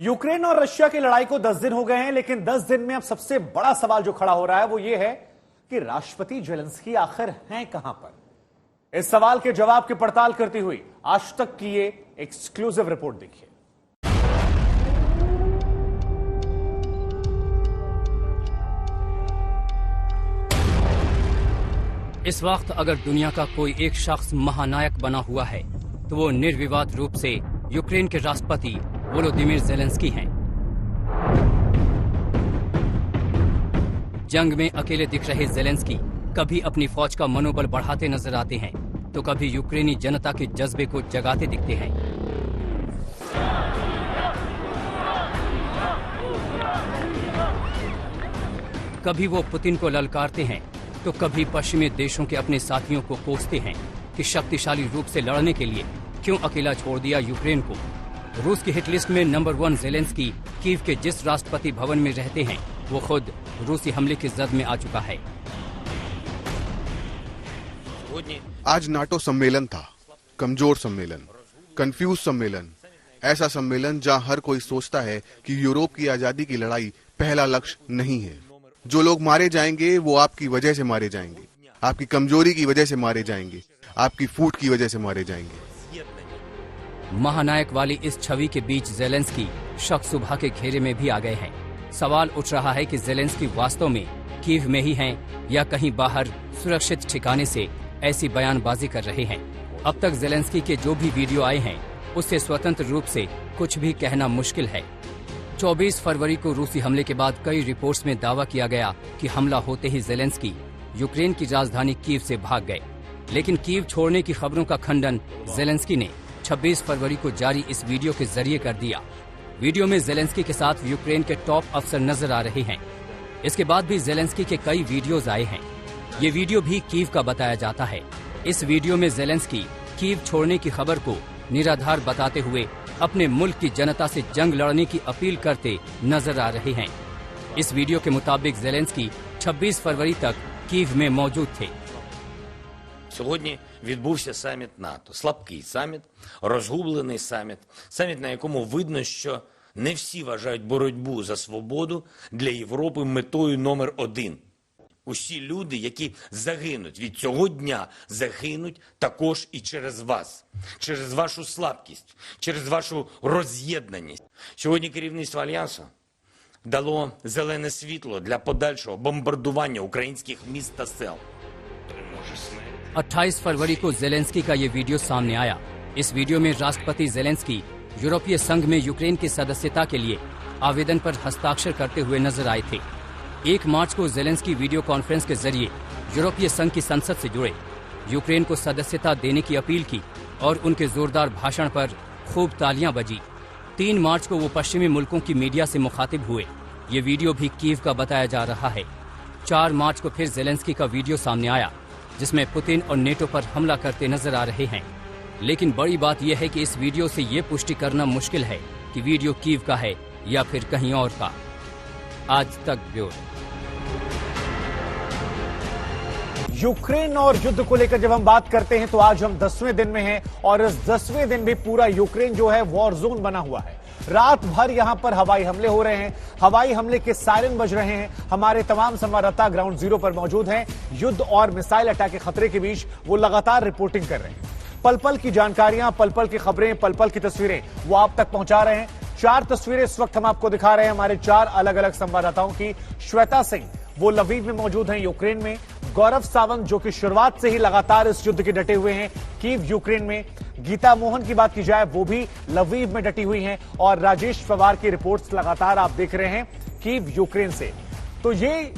Ukraine और Russia की लड़ाई को 10 दिन हो गए हैं, लेकिन 10 दिन में अब सबसे बड़ा सवाल जो खड़ा हो रहा है वो ये है कि राष्ट्रपति जेलेंस्की आखिर हैं कहां पर। इस सवाल के जवाब की पड़ताल करती हुई आज तक की ये एक्सक्लूसिव रिपोर्ट देखिए। इस वक्त अगर दुनिया का कोई एक शख्स महानायक बना हुआ है तो वो निर्विवाद रूप से यूक्रेन के राष्ट्रपति वोलोदिमीर ज़ेलेंस्की हैं। जंग में अकेले दिख रहे ज़ेलेंस्की कभी अपनी फौज का मनोबल बढ़ाते नजर आते हैं तो कभी यूक्रेनी जनता के जज्बे को जगाते दिखते हैं। कभी वो पुतिन को ललकारते हैं तो कभी पश्चिमी देशों के अपने साथियों को कोसते हैं कि शक्तिशाली रूप से लड़ने के लिए क्यों अकेला छोड़ दिया यूक्रेन को। रूस की हिट लिस्ट में नंबर 1 ज़ेलेंस्की कीव के जिस राष्ट्रपति भवन में रहते हैं वो खुद रूसी हमले की जद में आ चुका है। आज नाटो सम्मेलन था, कमजोर सम्मेलन, कंफ्यूज सम्मेलन, ऐसा सम्मेलन जहां हर कोई सोचता है कि यूरोप की आजादी की लड़ाई पहला लक्ष्य नहीं है। जो लोग मारे जाएंगे वो आपकी वजह से मारे जाएंगे, आपकी कमजोरी की वजह से मारे जाएंगे, आपकी फूट की वजह से मारे जाएंगे। महानायक वाली इस छवि के बीच ज़ेलेंस्की शक सुबह के घेरे में भी आ गए हैं। सवाल उठ रहा है कि ज़ेलेंस्की वास्तव में कीव में ही हैं या कहीं बाहर सुरक्षित ठिकाने से ऐसी बयानबाजी कर रहे हैं। अब तक ज़ेलेंस्की के जो भी वीडियो आए हैं उससे स्वतंत्र रूप से कुछ भी कहना मुश्किल है। 24 फरवरी को रूसी हमले के बाद कई रिपोर्ट्स में दावा किया गया कि हमला होते ही ज़ेलेंस्की यूक्रेन की राजधानी कीव से भाग गए, लेकिन कीव छोड़ने की खबरों का खंडन ज़ेलेंस्की ने 26 फरवरी को जारी इस वीडियो के जरिए कर दिया। वीडियो में ज़ेलेंस्की के साथ यूक्रेन के टॉप अफसर नजर आ रहे हैं। इसके बाद भी ज़ेलेंस्की के कई वीडियोज आए हैं। ये वीडियो भी कीव का बताया जाता है। इस वीडियो में ज़ेलेंस्की कीव छोड़ने की खबर को निराधार बताते हुए अपने मुल्क की जनता से जंग लड़ने की अपील करते नजर आ रहे हैं। इस वीडियो के मुताबिक ज़ेलेंस्की 26 फरवरी तक कीव में मौजूद थे। Сьогодні відбувся саміт НАТО. Слабкий саміт, розгублений саміт. Саміт, на якому видно, що не всі вважають боротьбу за свободу для Європи метою номер 1. Усі люди, які загинуть від цього дня, загинуть також і через вас. Через вашу слабкість, через вашу роз'єднаність. Сьогодні керівництво Альянсу дало зелене світло для подальшого бомбардування українських міст та сел. 28 फरवरी को ज़ेलेंस्की का ये वीडियो सामने आया। इस वीडियो में राष्ट्रपति ज़ेलेंस्की यूरोपीय संघ में यूक्रेन की सदस्यता के लिए आवेदन पर हस्ताक्षर करते हुए नजर आए थे। 1 मार्च को ज़ेलेंस्की वीडियो कॉन्फ्रेंस के जरिए यूरोपीय संघ की संसद से जुड़े, यूक्रेन को सदस्यता देने की अपील की और उनके जोरदार भाषण पर खूब तालियां बजी। 3 मार्च को वो पश्चिमी मुल्कों की मीडिया से मुखातिब हुए। ये वीडियो भी कीव का बताया जा रहा है। 4 मार्च को फिर ज़ेलेंस्की का वीडियो सामने आया जिसमें पुतिन और नेटो पर हमला करते नजर आ रहे हैं। लेकिन बड़ी बात यह है कि इस वीडियो से ये पुष्टि करना मुश्किल है कि वीडियो कीव का है या फिर कहीं और का। आज तक ब्यूरो। यूक्रेन और युद्ध को लेकर जब हम बात करते हैं तो आज हम 10वें दिन में हैं और इस 10वें दिन भी पूरा यूक्रेन जो है वॉर जोन बना हुआ है। रात भर यहां पर हवाई हमले हो रहे हैं, हवाई हमले के सायरन बज रहे हैं। हमारे तमाम संवाददाता ग्राउंड जीरो पर मौजूद हैं। युद्ध और मिसाइल अटैक के खतरे के बीच वो लगातार रिपोर्टिंग कर रहे हैं। पल पल की जानकारियां, पल पल की खबरें, पल पल की तस्वीरें वो आप तक पहुंचा रहे हैं। 4 तस्वीरें इस वक्त हम आपको दिखा रहे हैं हमारे 4 अलग अलग संवाददाताओं की। श्वेता सिंह वो लवीव में मौजूद हैं यूक्रेन में, गौरव सावंत जो कि शुरुआत से ही लगातार इस युद्ध के डटे हुए हैं कीव यूक्रेन में, गीता मोहन की बात की जाए वो भी लवीव में डटी हुई हैं, और राजेश पवार की रिपोर्ट्स लगातार आप देख रहे हैं कीव यूक्रेन से। तो ये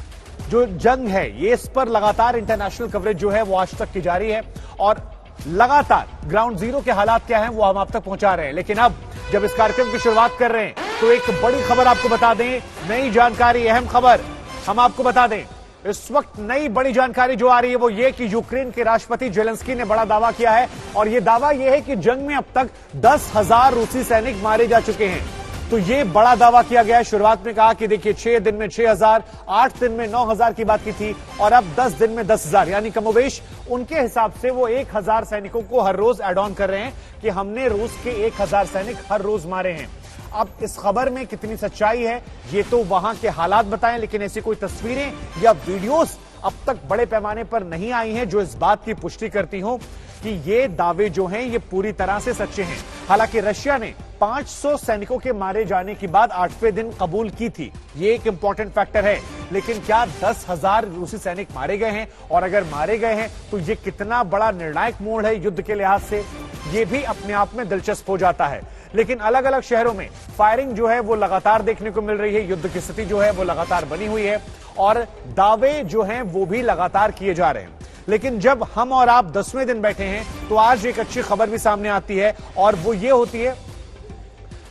जो जंग है ये इस पर लगातार इंटरनेशनल कवरेज जो है वो आज तक की जारी है और लगातार ग्राउंड जीरो के हालात क्या हैं वो हम आप तक पहुंचा रहे हैं। लेकिन अब जब इस कार्यक्रम की शुरुआत कर रहे हैं तो एक बड़ी खबर आपको बता दें, नई जानकारी, अहम खबर हम आपको बता दें। इस वक्त नई बड़ी जानकारी जो आ रही है वो ये कि यूक्रेन के राष्ट्रपति ज़ेलेंस्की ने बड़ा दावा किया है और ये दावा ये है कि जंग में अब तक 10,000 रूसी सैनिक मारे जा चुके हैं। तो ये बड़ा दावा किया गया है। शुरुआत में कहा कि देखिए 6 दिन में 6,000, 8 दिन में 9,000 की बात की थी और अब 10 दिन में 10,000, यानी कमोबेश उनके हिसाब से वो 1,000 सैनिकों को हर रोज एड ऑन कर रहे हैं कि हमने रूस के 1,000 सैनिक हर रोज मारे हैं। अब इस खबर में कितनी सच्चाई है ये तो वहां के हालात बताएं, लेकिन ऐसी कोई तस्वीरें या वीडियोस अब तक बड़े पैमाने पर नहीं आई हैं जो इस बात की पुष्टि करती हो कि ये दावे जो हैं ये पूरी तरह से सच्चे हैं। हालांकि रशिया ने 500 सैनिकों के मारे जाने की बाद 8वें दिन कबूल की थी, ये एक इंपॉर्टेंट फैक्टर है। लेकिन क्या 10,000 रूसी सैनिक मारे गए हैं? और अगर मारे गए हैं तो ये कितना बड़ा निर्णायक मोड़ है युद्ध के लिहाज से, ये भी अपने आप में दिलचस्प हो जाता है। लेकिन अलग अलग शहरों में फायरिंग जो है वो लगातार देखने को मिल रही है, युद्ध की स्थिति जो है वो लगातार बनी हुई है और दावे जो हैं वो भी लगातार किए जा रहे हैं। लेकिन जब हम और आप 10वें दिन बैठे हैं तो आज एक अच्छी खबर भी सामने आती है और वो ये होती है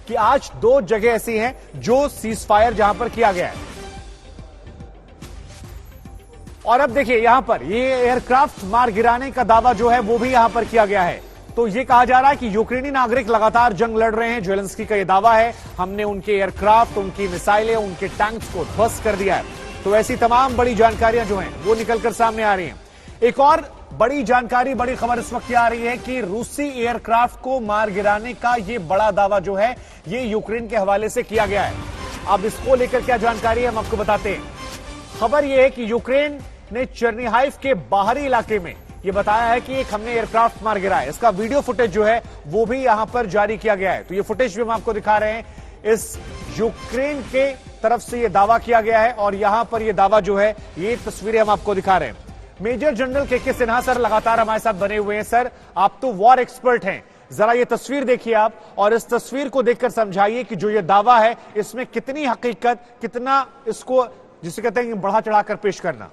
कि आज 2 जगह ऐसी हैं जो सीज फायर जहां पर किया गया है। और अब देखिए यहां पर ये एयरक्राफ्ट मार गिराने का दावा जो है वो भी यहां पर किया गया है। तो ये कहा जा रहा है कि यूक्रेनी नागरिक लगातार जंग लड़ रहे हैं। जेलेंस्की का ये दावा है, हमने उनके एयरक्राफ्ट, उनकी मिसाइलें, उनके टैंक्स को ध्वस्त कर दिया है। तो ऐसी तमाम बड़ी जानकारियां जो हैं वो निकलकर सामने आ रही हैं। एक और बड़ी जानकारी, बड़ी खबर इस वक्त आ रही है कि रूसी एयरक्राफ्ट को मार गिराने का ये बड़ा दावा जो है ये यूक्रेन के हवाले से किया गया है। अब इसको लेकर क्या जानकारी है हम आपको बताते हैं। खबर यह है कि यूक्रेन ने चेर्निहाइव के बाहरी इलाके में ये बताया है कि एक हमने एयरक्राफ्ट मार गिराया। इसका वीडियो फुटेज जो है वो भी यहां पर जारी किया गया है। तो ये फुटेज भी हम आपको दिखा रहे हैं। इस यूक्रेन के तरफ से ये दावा किया गया है और यहां पर ये दावा जो है ये तस्वीरें हम आपको दिखा रहे हैं। मेजर जनरल के सिन्हा सर लगातार हमारे साथ बने हुए हैं। सर, आप तो वॉर एक्सपर्ट हैं, जरा ये तस्वीर देखिए आप और इस तस्वीर को देखकर समझाइए कि जो ये दावा है इसमें कितनी हकीकत, कितना इसको जिसे कहते हैं बढ़ा चढ़ाकर पेश करना।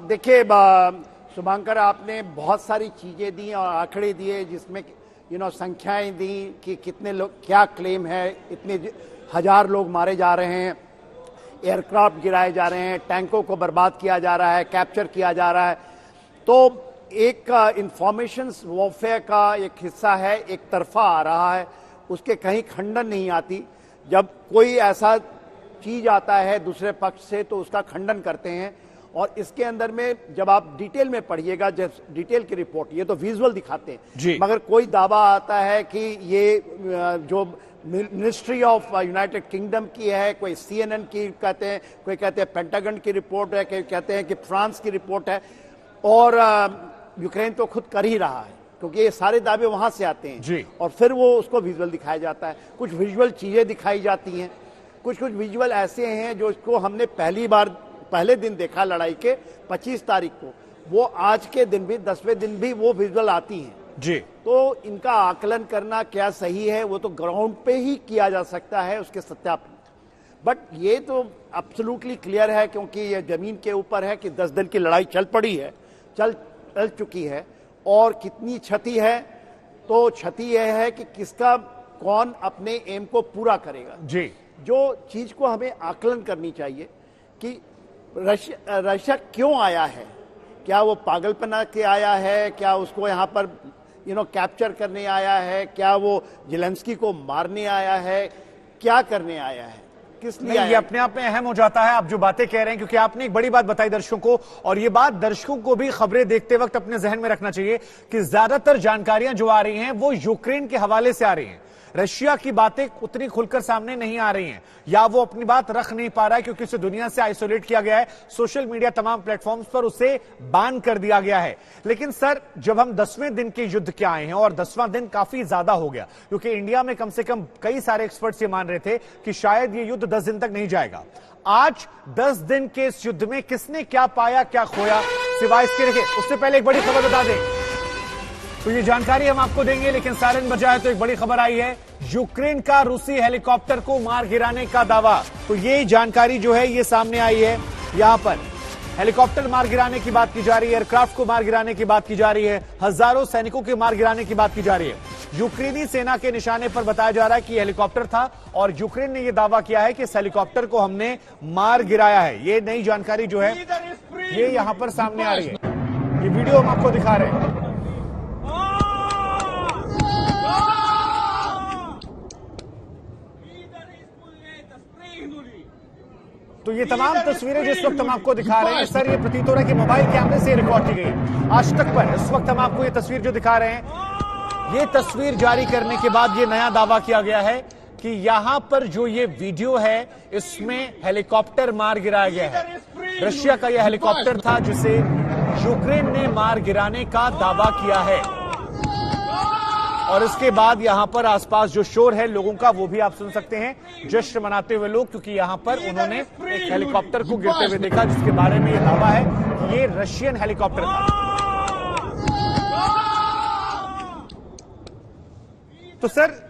देखिए शुभंकर, आपने बहुत सारी चीजें दी और आंकड़े दिए जिसमें संख्याएं दी कि कितने लोग, क्या क्लेम है, इतने 1000 लोग मारे जा रहे हैं, एयरक्राफ्ट गिराए जा रहे हैं, टैंकों को बर्बाद किया जा रहा है, कैप्चर किया जा रहा है। तो एक इंफॉर्मेशन वॉरफेयर का एक हिस्सा है, एक तरफा आ रहा है, उसके कहीं खंडन नहीं आती। जब कोई ऐसा चीज आता है दूसरे पक्ष से तो उसका खंडन करते हैं। और इसके अंदर में जब आप डिटेल में पढ़िएगा, जब डिटेल की रिपोर्ट, ये तो विजुअल दिखाते हैं, मगर कोई दावा आता है कि ये जो मिनिस्ट्री ऑफ यूनाइटेड किंगडम की है, कोई CNN की कहते हैं, कोई कहते हैं पेंटागन की रिपोर्ट है, कोई कहते हैं कि फ्रांस की रिपोर्ट है, और यूक्रेन तो खुद कर ही रहा है क्योंकि ये सारे दावे वहां से आते हैं जी। और फिर वो उसको विजुअल दिखाया जाता है। कुछ विजुअल चीजें दिखाई जाती हैं, कुछ विजुअल ऐसे हैं जो इसको हमने पहले दिन देखा लड़ाई के 25 तारीख को, वो आज के दिन भी 10वें दिन भी वो विजुअल आती हैं जी। तो इनका आकलन करना क्या सही है वो तो ग्राउंड पे ही किया जा सकता है, उसके सत्यापन। बट ये तो एब्सोल्युटली क्लियर है क्योंकि ये जमीन के ऊपर है कि 10 दिन की लड़ाई चल पड़ी है, चल चुकी है और कितनी क्षति है। तो क्षति यह है कि किसका कौन अपने एम को पूरा करेगा जी। जो चीज को हमें आकलन करनी चाहिए कि रशिया क्यों आया है, क्या वो पागलपना के आया है, क्या उसको यहाँ पर कैप्चर करने आया है, क्या वो जेलेंस्की को मारने आया है, क्या करने आया है, किस लिए आया? ये अपने आप में अहम हो जाता है आप जो बातें कह रहे हैं, क्योंकि आपने एक बड़ी बात बताई दर्शकों को, और ये बात दर्शकों को भी खबरें देखते वक्त अपने जहन में रखना चाहिए कि ज्यादातर जानकारियां जो आ रही हैं वो यूक्रेन के हवाले से आ रही हैं। रशिया की बातें उतनी खुलकर सामने नहीं आ रही हैं, या वो अपनी बात रख नहीं पा रहा है क्योंकि उसे दुनिया से आइसोलेट किया गया है, सोशल मीडिया तमाम प्लेटफॉर्म्स पर उसे बैन कर दिया गया है। लेकिन सर, जब हम 10वें दिन के युद्ध के आए हैं और 10वां दिन काफी ज्यादा हो गया, क्योंकि इंडिया में कम से कम कई सारे एक्सपर्ट्स ये मान रहे थे कि शायद ये युद्ध 10 दिन तक नहीं जाएगा। आज 10 दिन के इस युद्ध में किसने क्या पाया, क्या खोया, सिवाय इसके रखे। उससे पहले एक बड़ी खबर बता दें, तो ये जानकारी हम आपको देंगे, लेकिन सायरन बजा है तो एक बड़ी खबर आई है, यूक्रेन का रूसी हेलीकॉप्टर को मार गिराने का दावा। तो ये जानकारी जो है ये सामने आई है। यहां पर हेलीकॉप्टर मार गिराने की बात की जा रही है, एयरक्राफ्ट को मार गिराने की बात की जा रही है, हजारों सैनिकों के मार गिराने की बात की जा रही है। यूक्रेनी सेना के निशाने पर बताया जा रहा है कि हेलीकॉप्टर था और यूक्रेन ने यह दावा किया है कि इस हेलीकॉप्टर को हमने मार गिराया है। ये नई जानकारी जो है ये यहां पर सामने आ रही है। ये वीडियो हम आपको दिखा रहे हैं। तो ये तमाम तस्वीरें जिस वक्त हम आपको दिखा रहे हैं, सर, ये प्रतीत हो रहा है कि मोबाइल कैमरे से रिकॉर्ड की गई। आज तक पर इस वक्त हम आपको ये तस्वीर जो दिखा रहे हैं, ये तस्वीर जारी करने के बाद ये नया दावा किया गया है कि यहां पर जो ये वीडियो है इसमें हेलीकॉप्टर मार गिराया गया है। रशिया का यह हेलीकॉप्टर था जिसे यूक्रेन ने मार गिराने का दावा किया है और इसके बाद यहां पर आसपास जो शोर है लोगों का वो भी आप सुन सकते हैं, जश्न मनाते हुए लोग, क्योंकि यहां पर उन्होंने एक हेलीकॉप्टर को गिरते हुए देखा जिसके बारे में यह दावा है कि ये रशियन हेलीकॉप्टर था। तो सर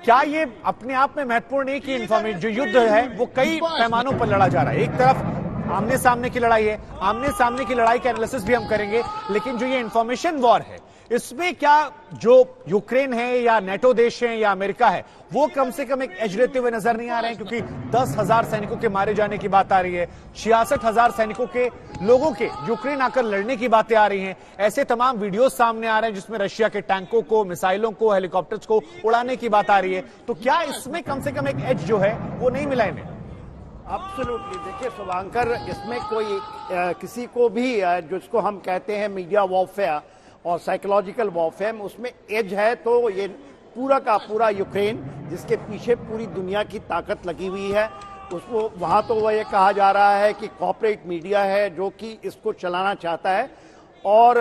क्या ये अपने आप में महत्वपूर्ण है कि इंफॉर्मेशन जो युद्ध है वो कई पैमानों पर लड़ा जा रहा है। एक तरफ आमने सामने की लड़ाई है, आमने सामने की लड़ाई का एनालिसिस भी हम करेंगे, लेकिन जो ये इंफॉर्मेशन वॉर है इसमें क्या जो यूक्रेन है या नेटो देश है या अमेरिका है वो कम से कम एक एज लेते हुए नजर नहीं आ रहे हैं, क्योंकि 10,000 सैनिकों के मारे जाने की बात आ रही है, 66,000 सैनिकों के लोगों के यूक्रेन आकर लड़ने की बातें आ रही हैं। ऐसे तमाम वीडियो सामने आ रहे हैं जिसमें रशिया के टैंकों को, मिसाइलों को, हेलीकॉप्टर्स को उड़ाने की बात आ रही है। तो क्या इसमें कम से कम एक एज जो है वो नहीं मिला इन्हें? एब्सोल्युटली। देखिए शुभांकर, इसमें कोई किसी को भी जिसको हम कहते हैं मीडिया वॉरफेयर और साइकोलॉजिकल वॉरफेयर, उसमें एज है तो ये पूरा का पूरा यूक्रेन जिसके पीछे पूरी दुनिया की ताकत लगी हुई है, उसको वहां तो वह ये कहा जा रहा है कि कॉर्पोरेट मीडिया है जो कि इसको चलाना चाहता है और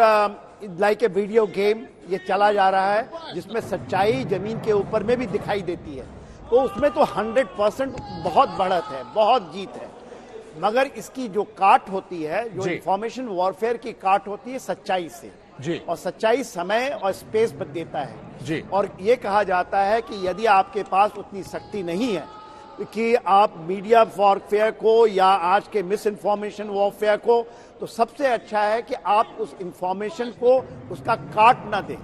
लाइक ए वीडियो गेम ये चला जा रहा है जिसमें सच्चाई जमीन के ऊपर में भी दिखाई देती है। तो उसमें तो 100% बहुत बढ़त है, बहुत जीत है, मगर इसकी जो काट होती है, जो इंफॉर्मेशन वॉरफेयर की काट होती है सच्चाई से जी, और सच्चाई समय और स्पेस देता है जी। और ये कहा जाता है कि यदि आपके पास उतनी शक्ति नहीं है कि आप मीडिया वॉरफेयर को या आज के मिस इन्फॉर्मेशन वॉरफेयर को, तो सबसे अच्छा है कि आप उस इंफॉर्मेशन को उसका काट ना दें।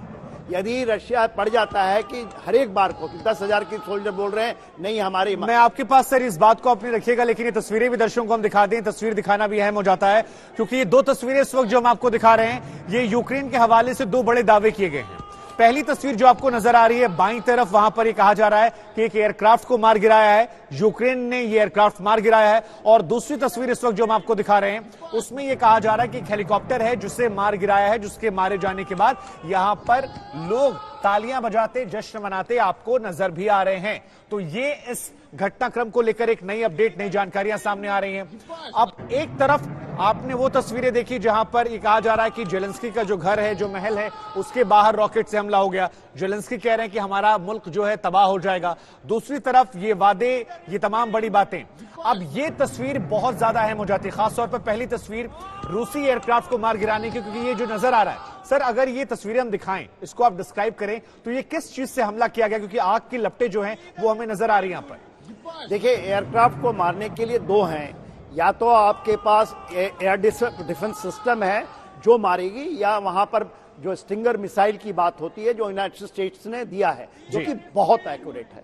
यदि रशिया पड़ जाता है कि हर एक बार को 10,000 के सोल्जर बोल रहे हैं नहीं हमारे, मैं आपके पास सर इस बात को अपने रखिएगा, लेकिन ये तस्वीरें भी दर्शकों को हम दिखा दें। तस्वीर दिखाना भी अहम हो जाता है क्योंकि ये दो तस्वीरें इस वक्त जो हम आपको दिखा रहे हैं ये यूक्रेन के हवाले से दो बड़े दावे किए गए हैं। पहली तस्वीर जो आपको नजर आ रही है बाईं तरफ, वहां पर ये कहा जा रहा है कि एक एयरक्राफ्ट को मार गिराया है, यूक्रेन ने ये एयरक्राफ्ट मार गिराया है। और दूसरी तस्वीर इस वक्त जो हम आपको दिखा रहे हैं उसमें ये कहा जा रहा है कि एक हेलीकॉप्टर है जिसे मार गिराया है, जिसके मारे जाने के बाद यहां पर लोग तालियां बजाते, जश्न मनाते आपको नजर भी आ रहे हैं। तो ये इस घटनाक्रम को लेकर एक नई अपडेट, नई जानकारियां सामने आ रही हैं। अब एक तरफ आपने वो तस्वीरें देखी जहां पर ये कहा जा रहा है कि जेलेंस्की का जो घर है, जो महल है, उसके बाहर रॉकेट से हमला हो गया। जेलेंस्की कह रहे हैं कि हमारा मुल्क जो है तबाह हो जाएगा। दूसरी तरफ ये वादे, ये तमाम बड़ी बातें। अब ये तस्वीर बहुत ज्यादा अहम हो जाती है, खासतौर पर पहली तस्वीर रूसी एयरक्राफ्ट को मार गिराने की, क्योंकि ये जो नजर आ रहा है सर, अगर ये तस्वीरें हम दिखाएं, इसको आप डिस्क्राइब करें तो ये किस चीज से हमला किया गया, क्योंकि आग की लपटें जो हैं वो हमें नजर आ रही है यहां पर। देखिए एयरक्राफ्ट को मारने के लिए दो हैं, या तो आपके पास एयर डिफेंस सिस्टम है जो मारेगी, या वहां पर जो स्टिंगर मिसाइल की बात होती है जो यूनाइटेड स्टेट्स ने दिया है जो कि बहुत एक्यूरेट है।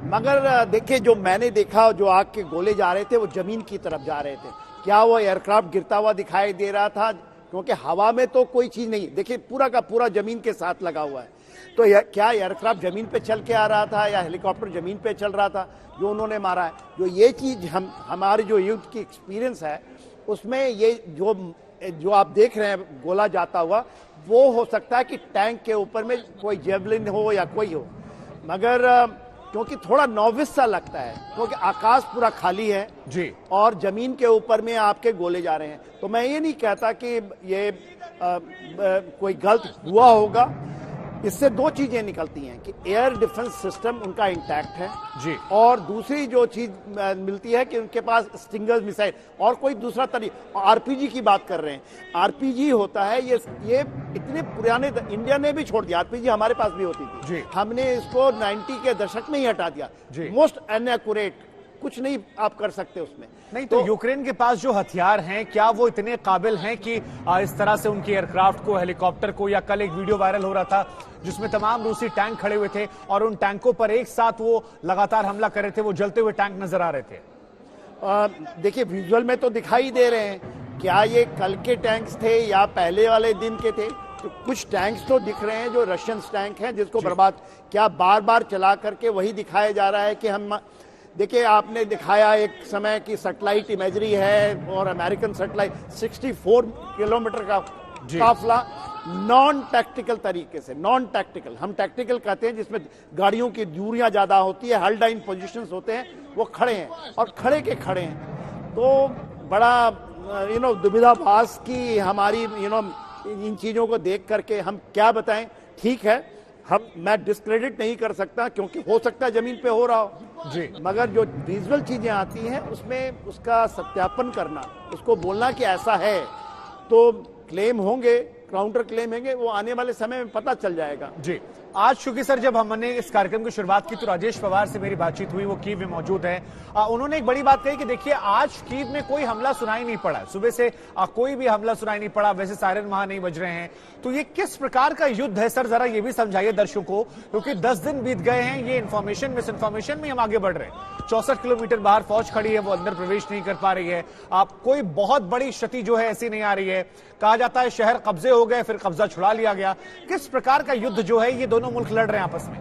मगर देखिए जो मैंने देखा, जो आग के गोले जा रहे थे वो जमीन की तरफ जा रहे थे, क्या वो एयरक्राफ्ट गिरता हुआ दिखाई दे रहा था? क्योंकि हवा में तो कोई चीज नहीं, देखिए पूरा का पूरा जमीन के साथ लगा हुआ है, तो क्या एयरक्राफ्ट जमीन पे चल के आ रहा था या हेलीकॉप्टर जमीन पे चल रहा था जो उन्होंने मारा है? जो ये चीज हमारे जो युद्ध की एक्सपीरियंस है उसमें ये जो आप देख रहे हैं गोला जाता हुआ, वो हो सकता है कि टैंक के ऊपर में कोई जेवलिन हो या कोई हो, मगर क्योंकि थोड़ा नॉविस सा लगता है क्योंकि आकाश पूरा खाली है जी और जमीन के ऊपर में आपके गोले जा रहे हैं। तो मैं ये नहीं कहता कि ये कोई गलत हुआ होगा। इससे दो चीजें निकलती हैं कि एयर डिफेंस सिस्टम उनका इंटैक्ट है जी, और दूसरी जो चीज मिलती है कि उनके पास स्टिंगर मिसाइल और कोई दूसरा तरीका, आरपीजी की बात कर रहे हैं। आरपीजी होता है ये इतने पुराने, इंडिया ने भी छोड़ दिया, आरपीजी हमारे पास भी होती थी जी, हमने इसको 90 के दशक में ही हटा दिया। मोस्ट अनएक्यूरेट, कुछ नहीं आप कर सकते उसमें। नहीं तो यूक्रेन के पास जो हथियार हैं क्या वो इतने काबिल हैं कि इस तरह से उनके एयरक्राफ्ट को, हेलीकॉप्टर को, या कल एक वीडियो वायरल हो रहा था जिसमें तमाम रूसी टैंक खड़े हुए थे और उन टैंकों पर एक साथ वो लगातार हमला कर रहे थे, वो जलते हुए टैंक नजर आ रहे थे। देखिए विजुअल में तो दिखाई दे रहे हैं, क्या ये कल के टैंक्स थे या पहले वाले दिन के थे? तो कुछ टैंक्स तो दिख रहे हैं जो रशियन टैंक हैं जिसको बर्बाद, क्या बार बार चला करके वही दिखाया जा रहा है कि हम, देखिए आपने दिखाया एक समय की सैटेलाइट इमेजरी है और अमेरिकन सैटेलाइट 64 किलोमीटर का काफिला नॉन टैक्टिकल तरीके से, नॉन टैक्टिकल, हम टैक्टिकल कहते हैं जिसमें गाड़ियों की दूरियां ज्यादा होती है, हल डाइन पोजीशंस होते हैं, वो खड़े हैं और खड़े के खड़े हैं। तो बड़ा दुविधाभास की हमारी इन चीजों को देख करके हम क्या बताएं। ठीक है, मैं डिस्क्रेडिट नहीं कर सकता क्योंकि हो सकता है जमीन पे हो रहा हो जी, मगर जो विजुअल चीजें आती हैं उसमें उसका सत्यापन करना, उसको बोलना कि ऐसा है, तो क्लेम होंगे, काउंटर क्लेम होंगे, वो आने वाले समय में पता चल जाएगा। जी। आज चूंकि सर जब हमने इस कार्यक्रम की शुरुआत की तो राजेश पवार से मेरी बातचीत हुई, वो कीव में मौजूद है। उन्होंने एक बड़ी बात कही कि देखिए आज कीव में कोई हमला सुनाई नहीं पड़ा, सुबह से कोई भी हमला सुनाई नहीं पड़ा, वैसे सायरन वहां नहीं बज रहे हैं। तो ये किस प्रकार का युद्ध है सर, जरा ये भी समझाइए दर्शकों को, क्योंकि 10 दिन बीत गए हैं, ये इन्फॉर्मेशन मिस इन्फॉर्मेशन में हम आगे बढ़ रहे हैं। 64 किलोमीटर बाहर फौज खड़ी है, वो अंदर प्रवेश नहीं कर पा रही है। कोई बहुत बड़ी क्षति जो है ऐसी नहीं आ रही है। कहा जाता है शहर कब्जे हो गए, फिर कब्जा छुड़ा लिया गया। किस प्रकार का युद्ध जो है ये दोनों मुल्क लड़ रहे हैं आपस में?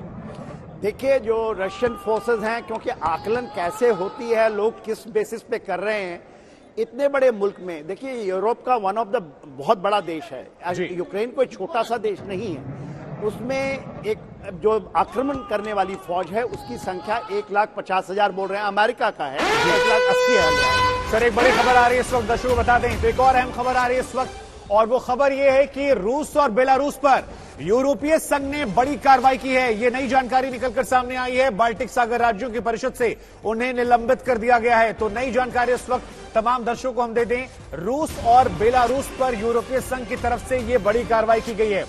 देखिए, जो रशियन फोर्सेस हैं, क्योंकि आकलन कैसे होती है, लोग किस बेसिस पे कर रहे हैं, इतने बड़े मुल्क में, देखिए यूरोप का वन ऑफ द बहुत बड़ा देश है, यूक्रेन कोई छोटा सा देश नहीं है। उसमें एक जो आक्रमण करने वाली फौज है उसकी संख्या 1,50,000 बोल रहे हैं, अमेरिका का है 1,80,000। सर एक बड़ी खबर आ रही है इस वक्त, दर्शकों बता दें तो एक और अहम खबर आ रही है इस वक्त, और वो खबर ये है कि रूस और बेलारूस पर यूरोपीय संघ ने बड़ी कार्रवाई की है। ये नई जानकारी निकलकर सामने आई है, बाल्टिक सागर राज्यों की परिषद से उन्हें निलंबित कर दिया गया है। तो नई जानकारी इस वक्त तमाम दर्शकों को हम दे दें, रूस और बेलारूस पर यूरोपीय संघ की तरफ से ये बड़ी कार्रवाई की गई है।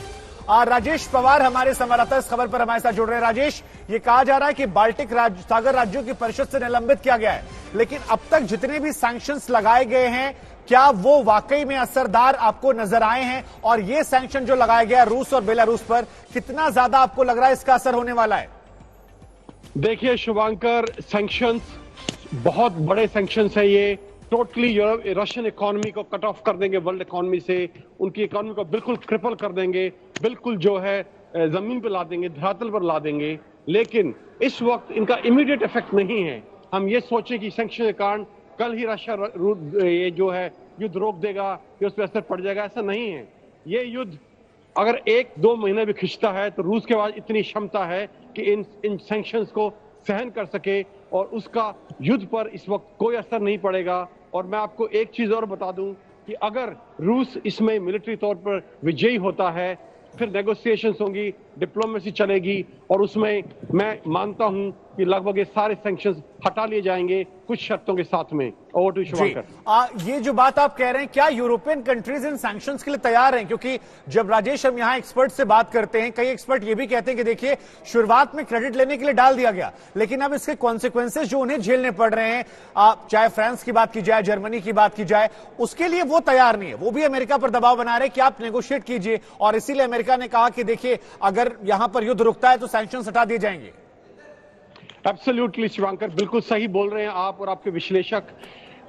राजेश पवार हमारे संवाददाता इस खबर पर हमारे साथ जुड़ रहे हैं। राजेश, ये कहा जा रहा है कि बाल्टिक सागर राज्यों की परिषद से निलंबित किया गया है, लेकिन अब तक जितने भी सैंक्शंस लगाए गए हैं, क्या वो वाकई में असरदार आपको नजर आए हैं? और ये सैंक्शन जो लगाया गया रूस और बेलारूस पर, कितना ज्यादा आपको लग रहा है इसका असर होने वाला है? देखिए शुभांकर, सैंक्शंस बहुत बड़े सैंक्शंस है, ये टोटली रशियन इकोनॉमी को कट ऑफ कर देंगे वर्ल्ड इकोनॉमी से, उनकी इकोनॉमी को बिल्कुल क्रिपल कर देंगे, बिल्कुल जो है जमीन पे ला देंगे, धरातल पर ला देंगे। लेकिन इस वक्त इनका इमीडिएट इफेक्ट नहीं है। हम ये सोचें कि सैंक्शन के कारण कल ही रशिया ये जो है युद्ध रोक देगा, कि उस पर असर पड़ जाएगा, ऐसा नहीं है। ये युद्ध अगर 1-2 महीने भी खिंचता है तो रूस के पास इतनी क्षमता है कि इन सैंक्शंस को सहन कर सके और उसका युद्ध पर इस वक्त कोई असर नहीं पड़ेगा। और मैं आपको एक चीज और बता दूं कि अगर रूस इसमें मिलिट्री तौर पर विजयी होता है, फिर नेगोशिएशंस होंगी, डिप्लोमेसी चलेगी, और उसमें मैं मानता हूं कि लगभग ये सारे सैंक्शंस हटा लिए जाएंगे कुछ शर्तों के साथ में। Over to Shubhankar. ये जो बात आप कह रहे हैं, क्या यूरोपियन कंट्रीज इन सैंक्शंस के लिए तैयार हैं? क्योंकि जब राजेश हम यहाँ एक्सपर्ट से बात करते हैं, कई एक्सपर्ट ये भी कहते हैं कि देखिए शुरुआत में क्रेडिट लेने के लिए डाल दिया गया, लेकिन अब इसके कॉन्सिक्वेंसेज जो उन्हें झेलने पड़ रहे हैं, चाहे फ्रांस की बात की जाए, जर्मनी की बात की जाए, उसके लिए वो तैयार नहीं है। वो भी अमेरिका पर दबाव बना रहे हैं कि आप नेगोशिएट कीजिए, और इसीलिए अमेरिका ने कहा कि देखिए अगर यहां पर युद्ध रुकता है तो सैंक्शंस हटा दिए जाएंगे। एब्सोल्युटली शिवांकर, बिल्कुल सही बोल रहे हैं आप और आपके विश्लेषक।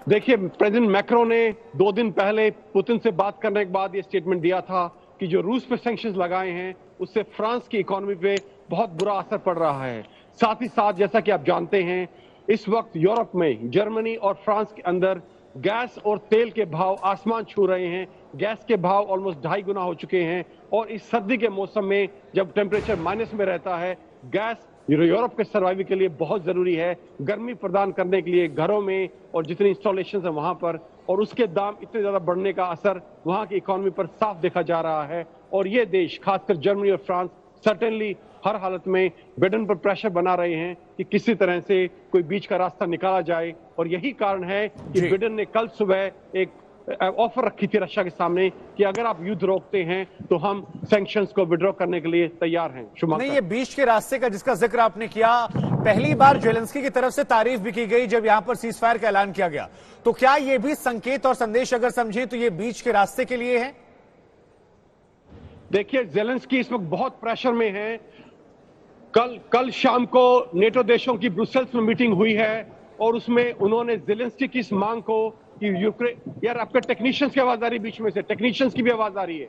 देखिए, प्रेसिडेंट मैक्रो ने 2 दिन पहले पुतिन से बात करने के बाद ये स्टेटमेंट दिया था कि जो रूस पे सैंक्शंस लगाए हैं उससे फ्रांस की इकोनॉमी पे बहुत बुरा असर पड़ रहा है। साथ ही साथ जैसा कि आप जानते हैं, इस वक्त यूरोप में जर्मनी और फ्रांस के अंदर गैस और तेल के भाव आसमान छू रहे हैं। गैस के भाव ऑलमोस्ट 2.5 गुना हो चुके हैं, और इस सर्दी के मौसम में जब टेम्परेचर माइनस में रहता है, गैस यूरोप के सर्वाइवल के लिए बहुत जरूरी है, गर्मी प्रदान करने के लिए घरों में और जितनी इंस्टॉलेशन है वहां पर, और उसके दाम इतने ज्यादा बढ़ने का असर वहां की इकोनॉमी पर साफ देखा जा रहा है। और ये देश, खासकर जर्मनी और फ्रांस, सर्टेनली हर हालत में बिडेन पर प्रेशर बना रहे हैं कि किसी तरह से कोई बीच का रास्ता निकाला जाए। और यही कारण है कि बिडेन ने कल सुबह एक ऑफर रखी थी रशिया के सामने कि अगर आप युद्ध रोकते हैं तो हम सैंक्शंस को विड्रॉ करने के लिए तैयार हैं। नहीं, ये बीच के रास्ते का जिसका जिक्र आपने किया, पहली बार जेलेंस्की की तरफ से तारीफ भी की गई जब यहां पर सीज फायर का ऐलान किया गया, तो क्या ये भी संकेत और संदेश अगर समझे तो ये बीच के रास्ते के लिए है? देखिए, जेलेंस्की इस वक्त बहुत प्रेशर में है। कल शाम को नेटो देशों की ब्रुसेल्स में मीटिंग हुई है, और उसमें उन्होंने जेलेंस्की की इस मांग को कि यूक्रेन, यार आपके टेक्नीशियंस की आवाज आ रही है बीच में से, टेक्नीशियंस की भी आवाज आ रही है।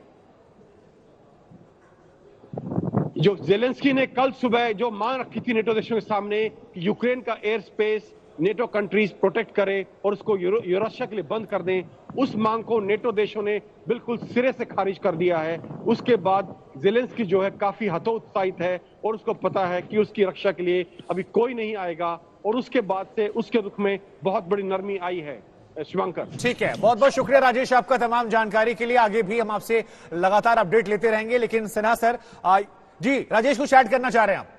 जो जेलेंस्की ने कल सुबह जो मांग रखी थी नेटो देशों के सामने कि यूक्रेन का air space NATO countries protect करें और उसको यूरोशिया के लिए बंद कर दें, उस मांग को नेटो देशों ने बिल्कुल सिरे से खारिज कर दिया है। उसके बाद ज़ेलेंस्की जो है काफी हतोत्साहित है और उसको पता है कि उसकी रक्षा के लिए अभी कोई नहीं आएगा, और उसके बाद से उसके रुख में बहुत बड़ी नरमी आई है। शिवांकर, ठीक है, बहुत बहुत शुक्रिया राजेश आपका तमाम जानकारी के लिए। आगे भी हम आपसे लगातार अपडेट लेते रहेंगे। लेकिन सिन्हा सर, जी राजेश कुछ ऐड करना चाह रहे हैं आप?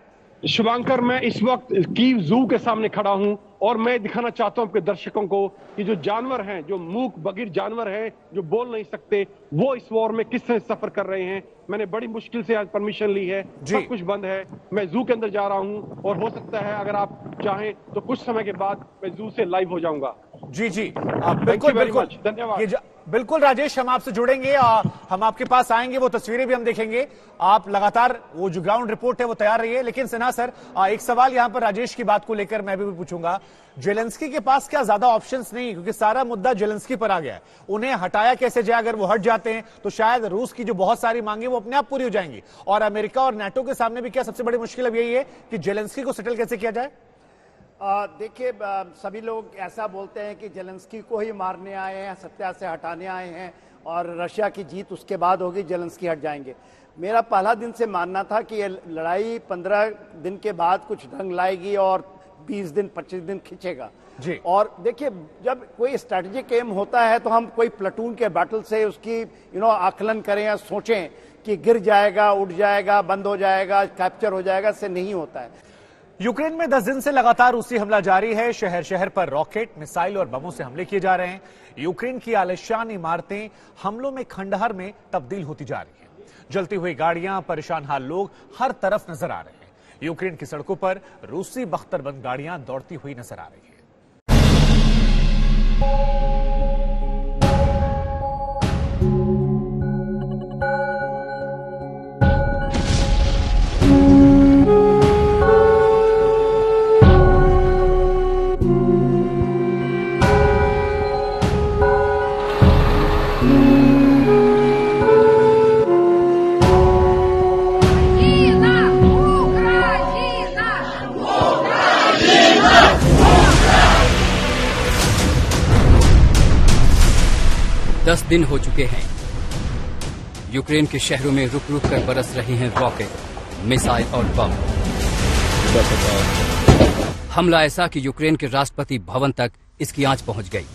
शिवांकर, मैं इस वक्त कीव जू के सामने खड़ा हूं और मैं दिखाना चाहता हूं आपके दर्शकों को कि जो जानवर हैं, जो मूक बधिर जानवर हैं, जो बोल नहीं सकते, वो इस वॉर में किस तरह सफर कर रहे हैं। मैंने बड़ी मुश्किल से आज परमिशन ली है, सब कुछ बंद है, मैं जू के अंदर जा रहा हूं और हो सकता है अगर आप चाहें तो कुछ समय के बाद मैं जू से लाइव हो जाऊंगा। जी जी, बिल्कुल बिल्कुल, धन्यवाद। बिल्कुल राजेश, हम आपसे जुड़ेंगे, हम आपके पास आएंगे, वो तस्वीरें भी हम देखेंगे। आप लगातार वो जो ग्राउंड रिपोर्ट है वो तैयार रही है। लेकिन सिन्हा सर, एक सवाल यहां पर राजेश की बात को लेकर मैं भी पूछूंगा। ज़ेलेंस्की के पास क्या ज्यादा ऑप्शंस नहीं, क्योंकि सारा मुद्दा ज़ेलेंस्की पर आ गया है, उन्हें हटाया कैसे जाए? अगर वो हट जाते हैं तो शायद रूस की जो बहुत सारी मांगे वो अपने आप पूरी हो जाएंगी, और अमेरिका और नाटो के सामने भी क्या सबसे बड़ी मुश्किल अब यही है कि ज़ेलेंस्की को सेटल कैसे किया जाए? देखिए, सभी लोग ऐसा बोलते हैं कि ज़ेलेंस्की को ही मारने आए हैं, सत्या से हटाने आए हैं, और रशिया की जीत उसके बाद होगी, ज़ेलेंस्की हट जाएंगे। मेरा पहला दिन से मानना था कि ये लड़ाई 15 दिन के बाद कुछ ढंग लाएगी और 20 दिन 25 दिन खींचेगा जी। और देखिए, जब कोई स्ट्रैटेजिक एम होता है तो हम कोई प्लाटून के बैटल से उसकी आकलन करें या सोचें कि गिर जाएगा, उठ जाएगा, बंद हो जाएगा, कैप्चर हो जाएगा, इससे नहीं होता है। यूक्रेन में 10 दिन से लगातार रूसी हमला जारी है। शहर शहर पर रॉकेट, मिसाइल और बमों से हमले किए जा रहे हैं। यूक्रेन की आलिशान इमारतें हमलों में खंडहर में तब्दील होती जा रही हैं। जलती हुई गाड़ियां, परेशान हाल लोग हर तरफ नजर आ रहे हैं। यूक्रेन की सड़कों पर रूसी बख्तरबंद गाड़ियां दौड़ती हुई नजर आ रही हैं। दस दिन हो चुके हैं। यूक्रेन के शहरों में रुक रुक कर बरस रहे हैं रॉकेट, मिसाइल और बम। हमला ऐसा कि यूक्रेन के राष्ट्रपति भवन तक इसकी आंच पहुंच गई।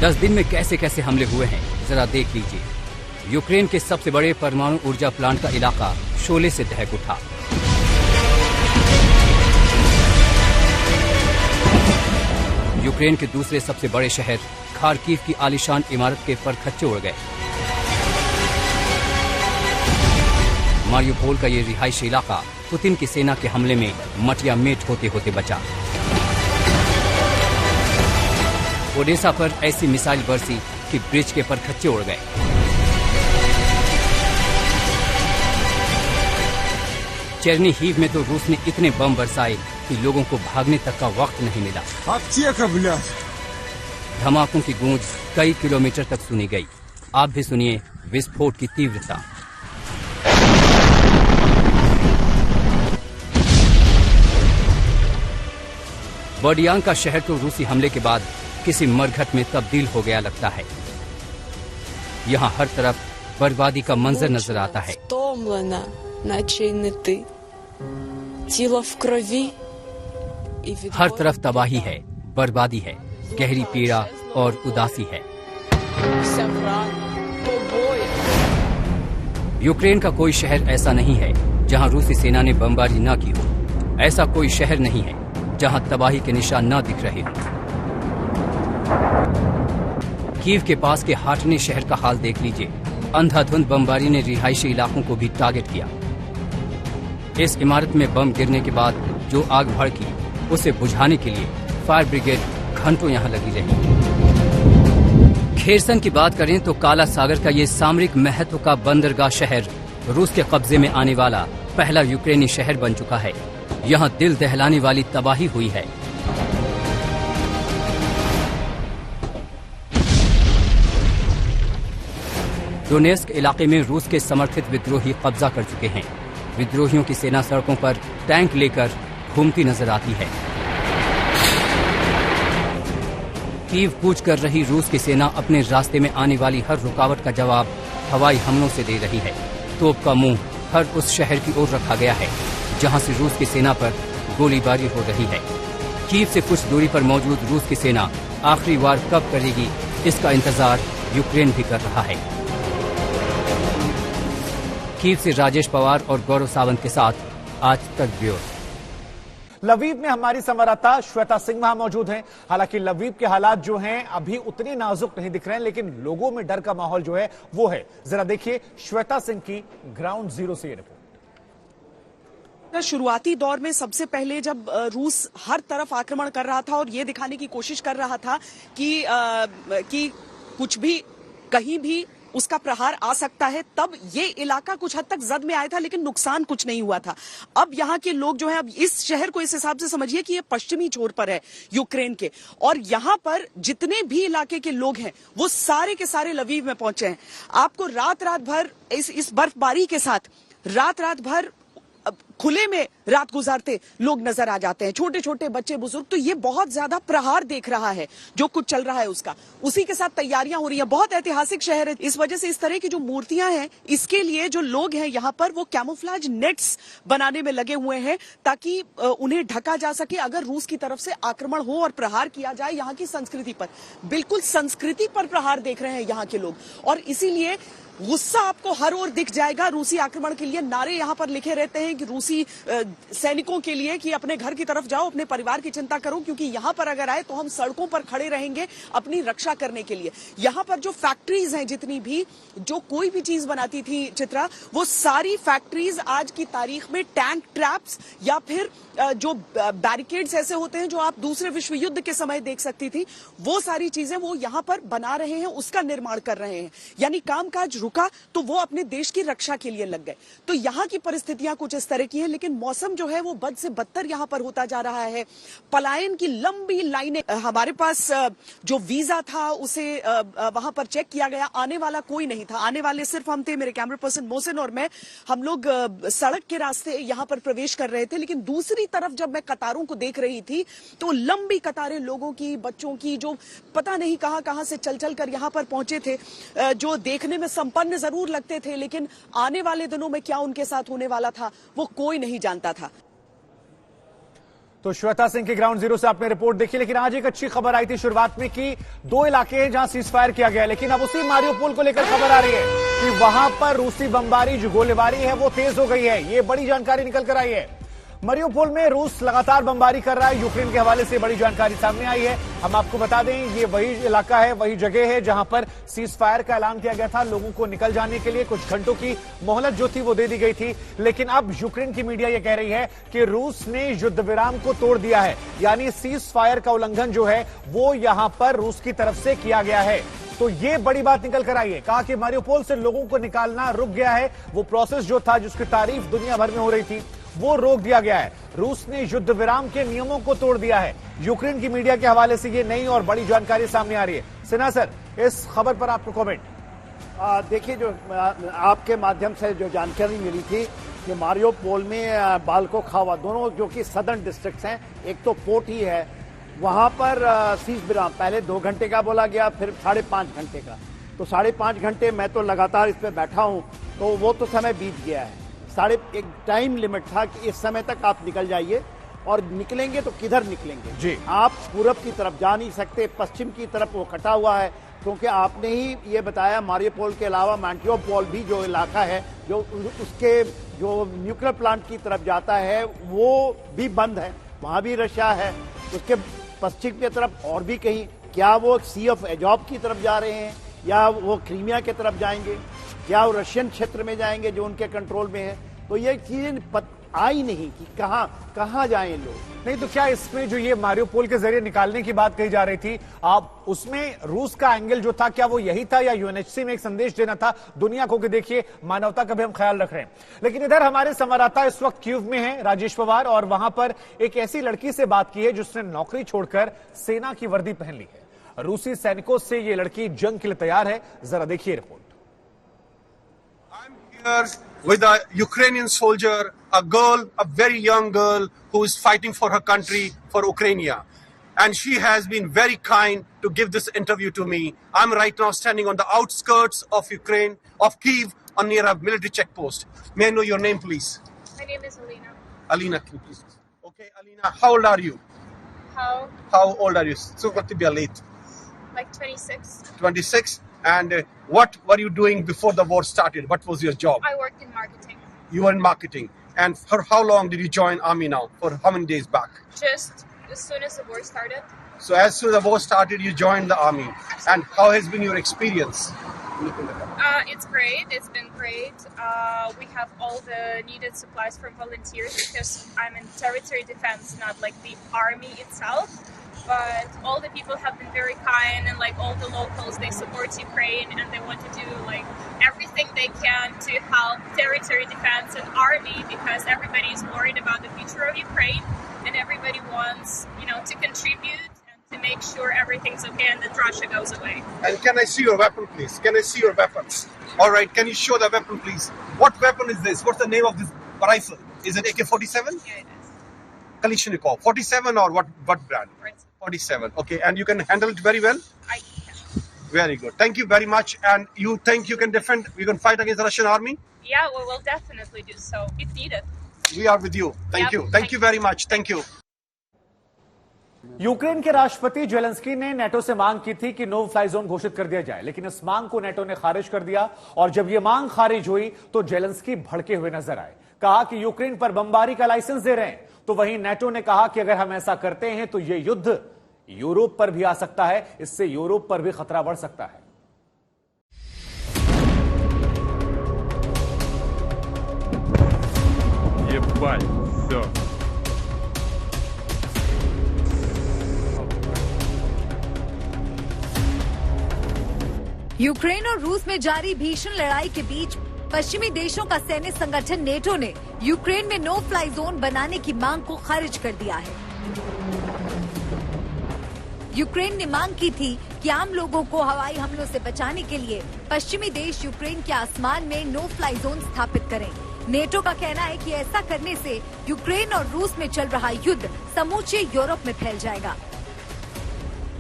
10 दिन में कैसे कैसे हमले हुए हैं जरा देख लीजिए। यूक्रेन के सबसे बड़े परमाणु ऊर्जा प्लांट का इलाका शोले से दहक उठा। यूक्रेन के दूसरे सबसे बड़े शहर खार्किव की आलीशान इमारत के परखच्चे उड़ गए। मारियोपोल का ये रिहायशी इलाका पुतिन की सेना के हमले में मटिया मेट होते होते बचा। ओडेसा पर ऐसी मिसाइल बरसी कि ब्रिज के परखच्चे उड़ गए। चेरनीहिव में तो रूस ने इतने बम बरसाए कि लोगों को भागने तक का वक्त नहीं मिला। धमाकों की गूंज कई किलोमीटर तक सुनी गई। आप भी सुनिए विस्फोट की तीव्रता। बर्डियांका शहर तो रूसी हमले के बाद किसी मरघट में तब्दील हो गया लगता है। यहाँ हर तरफ बर्बादी का मंजर नजर आता है। हर तरफ तबाही है, बर्बादी है, गहरी पीड़ा और उदासी है। यूक्रेन का कोई शहर ऐसा नहीं है जहां रूसी सेना ने बमबारी न की हो। ऐसा कोई शहर नहीं है जहां तबाही के निशान न दिख रहे हो। कीव के पास के हाटने शहर का हाल देख लीजिए। अंधाधुंध बमबारी ने रिहायशी इलाकों को भी टारगेट किया। इस इमारत में बम गिरने के बाद जो आग भड़की, उसे बुझाने के लिए फायर ब्रिगेड घंटों यहाँ लगी रही। खेरसन की बात करें तो काला सागर का ये सामरिक महत्व का बंदरगाह शहर रूस के कब्जे में आने वाला पहला यूक्रेनी शहर बन चुका है। यहाँ दिल दहलाने वाली तबाही हुई है। डोनेस्क इलाके में रूस के समर्थित विद्रोही कब्जा कर चुके हैं। विद्रोहियों की सेना सड़कों पर टैंक लेकर घूमती नजर आती है। कीव कूच कर रही रूस की सेना अपने रास्ते में आने वाली हर रुकावट का जवाब हवाई हमलों से दे रही है। तोप का मुंह हर उस शहर की ओर रखा गया है जहां से रूस की सेना पर गोलीबारी हो रही है। कीव से कुछ दूरी पर मौजूद रूस की सेना आखिरी वार कब करेगी, इसका इंतजार यूक्रेन भी कर रहा है। कीव से राजेश पवार और गौरव सावंत के साथ आज तक ब्यूरो। लवीव में हमारी संवाददाता श्वेता सिंह वहां मौजूद हैं। हालांकि लवीव के हालात जो हैं अभी उतने नाजुक नहीं दिख रहे हैं, लेकिन लोगों में डर का माहौल जो है वो है। जरा देखिए श्वेता सिंह की ग्राउंड जीरो से ये रिपोर्ट। शुरुआती दौर में सबसे पहले जब रूस हर तरफ आक्रमण कर रहा था और ये दिखाने की कोशिश कर रहा था कि कुछ भी कहीं भी उसका प्रहार आ सकता है, तब ये इलाका कुछ हद तक जद में आया था, लेकिन नुकसान कुछ नहीं हुआ था। अब यहाँ के लोग जो है, अब इस शहर को इस हिसाब से समझिए कि ये पश्चिमी छोर पर है यूक्रेन के, और यहाँ पर जितने भी इलाके के लोग हैं वो सारे के सारे लवीव में पहुंचे हैं। आपको रात भर इस बर्फबारी के साथ रात भर खुले में रात गुजारते लोग नजर आ जाते हैं, छोटे छोटे बच्चे बुजुर्ग। तो ये बहुत ज्यादा प्रहार देख रहा है जो कुछ चल रहा है उसका, उसी के साथ तैयारियां हो रही हैं। बहुत ऐतिहासिक शहर है, इस वजह से इस तरह की जो मूर्तियां हैं, इसके लिए जो लोग हैं यहाँ पर वो कैमोफ्लेज नेट्स बनाने में लगे हुए हैं ताकि उन्हें ढका जा सके अगर रूस की तरफ से आक्रमण हो और प्रहार किया जाए यहाँ की संस्कृति पर। बिल्कुल संस्कृति पर प्रहार देख रहे हैं यहाँ के लोग, और इसीलिए गुस्सा आपको हर ओर दिख जाएगा। रूसी आक्रमण के लिए नारे यहाँ पर लिखे रहते हैं कि रूसी सैनिकों के लिए कि अपने घर की तरफ जाओ, अपने परिवार की चिंता करो, क्योंकि यहाँ पर अगर आए तो हम सड़कों पर खड़े रहेंगे अपनी रक्षा करने के लिए। यहाँ पर जो फैक्ट्रीज हैं, जितनी भी जो कोई भी चीज बनाती थी चित्रा, वो सारी फैक्ट्रीज आज की तारीख में टैंक ट्रैप्स या फिर जो बैरिकेड्स ऐसे होते हैं जो आप दूसरे विश्व युद्ध के समय देख सकती थी, वो सारी चीजें वो यहाँ पर बना रहे हैं, उसका निर्माण कर रहे हैं। यानी कामकाज रुका तो वो अपने देश की रक्षा के लिए लग गए। तो यहाँ की परिस्थितियां कुछ इस तरह की हैं, लेकिन मौसम जो है वो बद से बदतर यहाँ पर होता जा रहा है। पलायन की लंबी लाइनें, हमारे पास जो वीजा था उसे वहां पर चेक किया गया, आने वाला कोई नहीं था, आने वाले सिर्फ हम थे, मेरे कैमरा पर्सन मोहसिन और मैं। हम लोग सड़क के रास्ते यहाँ पर प्रवेश कर रहे थे, लेकिन दूसरी तरफ जब मैं कतारों को देख रही थी तो लंबी कतारें लोगों की, बच्चों की, जो पता नहीं कहां से चल कर यहाँ पर पहुंचे थे, जो देखने में संपन्न जरूर लगते थे, लेकिन आने वाले दिनों में क्या उनके साथ होने वाला था वो कोई नहीं जानता था। तो श्वेता सिंह की ग्राउंड जीरो से आपने रिपोर्ट देखी। लेकिन आज एक अच्छी खबर आई थी शुरुआत में कि 2 इलाके हैं जहां सीज फायर किया गया है, लेकिन अब उसी मारियोपोल को लेकर खबर आ रही है कि वहां पर रूसी बमबारी, जो गोलीबारी है वो तेज हो गई है। ये बड़ी जानकारी निकल कर आई है। मारियोपोल में रूस लगातार बमबारी कर रहा है, यूक्रेन के हवाले से बड़ी जानकारी सामने आई है। हम आपको बता दें, ये वही इलाका है, वही जगह है जहां पर सीज फायर का ऐलान किया गया था। लोगों को निकल जाने के लिए कुछ घंटों की मोहलत जो थी वो दे दी गई थी, लेकिन अब यूक्रेन की मीडिया ये कह रही है कि रूस ने युद्ध विराम को तोड़ दिया है। यानी सीज फायर का उल्लंघन जो है वो यहां पर रूस की तरफ से किया गया है। तो ये बड़ी बात निकल कर आई है। कहा कि मारियोपोल से लोगों को निकालना रुक गया है, वो प्रोसेस जो था, जिसकी तारीफ दुनिया भर में हो रही थी, वो रोक दिया गया है। रूस ने युद्ध विराम के नियमों को तोड़ दिया है। यूक्रेन की मीडिया के हवाले से ये नई और बड़ी जानकारी सामने आ रही है। सिन्हा सर, इस खबर पर आपको कमेंट। देखिए, जो आपके माध्यम से जो जानकारी मिली थी कि मारियोपोल में बाल्कोखावा, दोनों जो कि सदर्न डिस्ट्रिक्ट्स हैं, एक तो पोर्ट ही है, वहां पर सीज विराम पहले 2 घंटे का बोला गया, फिर 5.5 घंटे का। तो 5.5 घंटे मैं तो लगातार इस पे बैठा हूं, तो वो तो समय बीत गया है। एक टाइम लिमिट था कि इस समय तक आप निकल जाइए, और निकलेंगे तो किधर निकलेंगे जी? आप पूरब की तरफ जा नहीं सकते, पश्चिम की तरफ वो कटा हुआ है, क्योंकि आपने ही ये बताया मारियोपोल के अलावा मांटियोपोल भी जो इलाका है, जो उसके जो न्यूक्लियर प्लांट की तरफ जाता है, वो भी बंद है, वहां भी रशिया है। उसके पश्चिम की तरफ और भी कहीं, क्या वो सी ऑफ एजॉव की तरफ जा रहे हैं, या वो क्रीमिया की तरफ जाएंगे, या वो रशियन क्षेत्र में जाएंगे जो उनके कंट्रोल में है? तो ये चीजें आई नहीं कि कहां जाएं लोग। नहीं तो क्या इसमें जो ये मारियोपोल के जरिए निकालने की बात कही जा रही थी, आप उसमें रूस का एंगल जो था, क्या वो यही था, या यूएनएचसी में एक संदेश देना था दुनिया को कि देखिए मानवता का भी हम ख्याल रख रहे हैं? लेकिन इधर हमारे संवाददाता इस वक्त कीव में है, राजेश पवार, और वहां पर एक ऐसी लड़की से बात की है जिसने नौकरी छोड़कर सेना की वर्दी पहन ली है। रूसी सैनिकों से ये लड़की जंग के लिए तैयार है। जरा देखिए report. With a Ukrainian soldier, a girl, a very young girl who is fighting for her country, for Ukraine. and she has been very kind to give this interview to me. I'm right now standing on the outskirts of Ukraine, of Kyiv, on near a military checkpost. May I know your name, please? My name is Alina. Alina, please. Okay, Alina, how old are you? How old are you? So what to be late? Like 26. 26. And what were you doing before the war started? What was your job? I worked in marketing. You were in marketing. And for how long did you join army now? For how many days back? Just as soon as the war started. So as soon as the war started, you joined the army. And how has been your experience? It's great. It's been great. We have all the needed supplies from volunteers because I'm in territory defense, not like the army itself. But all the people have been very kind, and like all the locals, they support Ukraine and they want to do like everything they can to help territory defense and army because everybody is worried about the future of Ukraine and everybody wants, to contribute and to make sure everything's okay and that Russia goes away. And can I see your weapon, please? Can I see your weapons? All right, can you show the weapon, please? What weapon is this? What's the name of this rifle? Is it AK-47? Yeah, it is. Kalashnikov. 47 or what brand? 47. Okay, and you can handle it very well? I can. Very good. Thank you very much. And you think you can fight against the Russian army? Yeah, we will definitely do so if needed. We are with you. Thank you. Thank you very much. Thank you. Ukraine के राष्ट्रपति Zelensky ने NATO से मांग की थी कि no fly zone घोषित कर दिया जाए, लेकिन इस मांग को नेटो ने खारिज कर दिया। और जब यह मांग खारिज हुई तो जेलेंस्की भड़के हुए नजर आए, कहा कि यूक्रेन पर बमबारी का लाइसेंस दे रहे हैं। तो वहीं नेटो ने कहा कि अगर हम ऐसा करते हैं तो यह युद्ध यूरोप पर भी आ सकता है, इससे यूरोप पर भी खतरा बढ़ सकता है। यूक्रेन और रूस में जारी भीषण लड़ाई के बीच पश्चिमी देशों का सैन्य संगठन नेटो ने यूक्रेन में नो फ्लाई जोन बनाने की मांग को खारिज कर दिया है। यूक्रेन ने मांग की थी कि आम लोगों को हवाई हमलों से बचाने के लिए पश्चिमी देश यूक्रेन के आसमान में नो फ्लाई जोन स्थापित करें। नेटो का कहना है कि ऐसा करने से यूक्रेन और रूस में चल रहा युद्ध समूचे यूरोप में फैल जाएगा।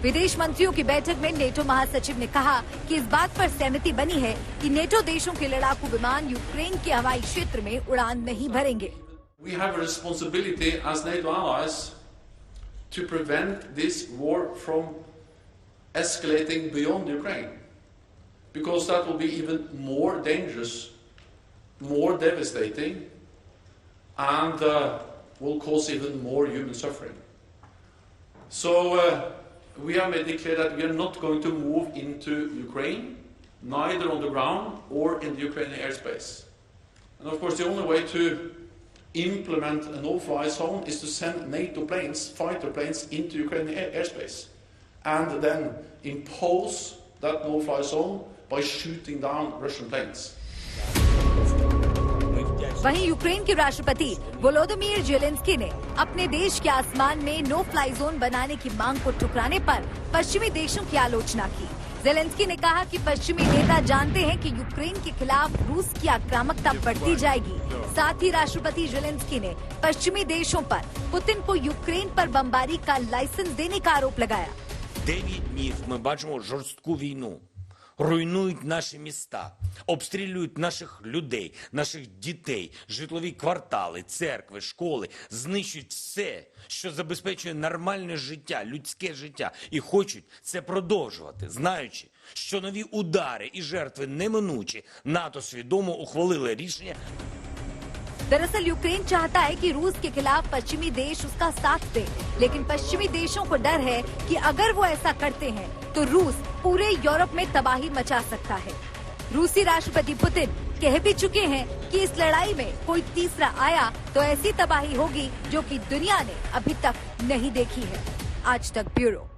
विदेश मंत्रियों की बैठक में नेटो महासचिव ने कहा कि इस बात पर सहमति बनी है कि नेटो देशों के लड़ाकू विमान यूक्रेन के हवाई क्षेत्र में उड़ान नहीं भरेंगे। We have a responsibility as NATO allies to prevent this war from escalating beyond Ukraine, because that will be even more dangerous, more devastating, and will cause even more human suffering. So we have made it clear that we are not going to move into Ukraine, neither on the ground or in the Ukrainian airspace. And of course the only way to implement a no-fly zone is to send NATO planes, fighter planes, into Ukrainian airspace and then impose that no-fly zone by shooting down Russian planes. वहीं Ukraine के राष्ट्रपति Volodymyr Zelensky ने अपने देश के आसमान में no fly zone बनाने की मांग को ठुकराने पर पश्चिमी देशों की आलोचना की। जेलेंस्की ने कहा कि पश्चिमी नेता जानते हैं कि यूक्रेन के खिलाफ रूस की आक्रामकता बढ़ती जाएगी। साथ ही राष्ट्रपति जेलेंस्की ने पश्चिमी देशों पर पुतिन को यूक्रेन पर बमबारी का लाइसेंस देने का आरोप लगाया। 9 днів ми бачимо жорстку війну. Руйнують наші міста, обстрілюють наших людей, наших дітей, житлові квартали, церкви, школи, знищують все, що забезпечує нормальне життя, людське життя. І хочуть це продовжувати, знаючи, що нові удари і жертви неминучі. НАТО свідомо ухвалили рішення. दरअसल यूक्रेन चाहता है कि रूस के खिलाफ पश्चिमी देश उसका साथ दे, लेकिन पश्चिमी देशों को डर है कि अगर वो ऐसा करते हैं तो रूस पूरे यूरोप में तबाही मचा सकता है। रूसी राष्ट्रपति पुतिन कह भी चुके हैं कि इस लड़ाई में कोई तीसरा आया तो ऐसी तबाही होगी जो कि दुनिया ने अभी तक नहीं देखी है। आज तक ब्यूरो।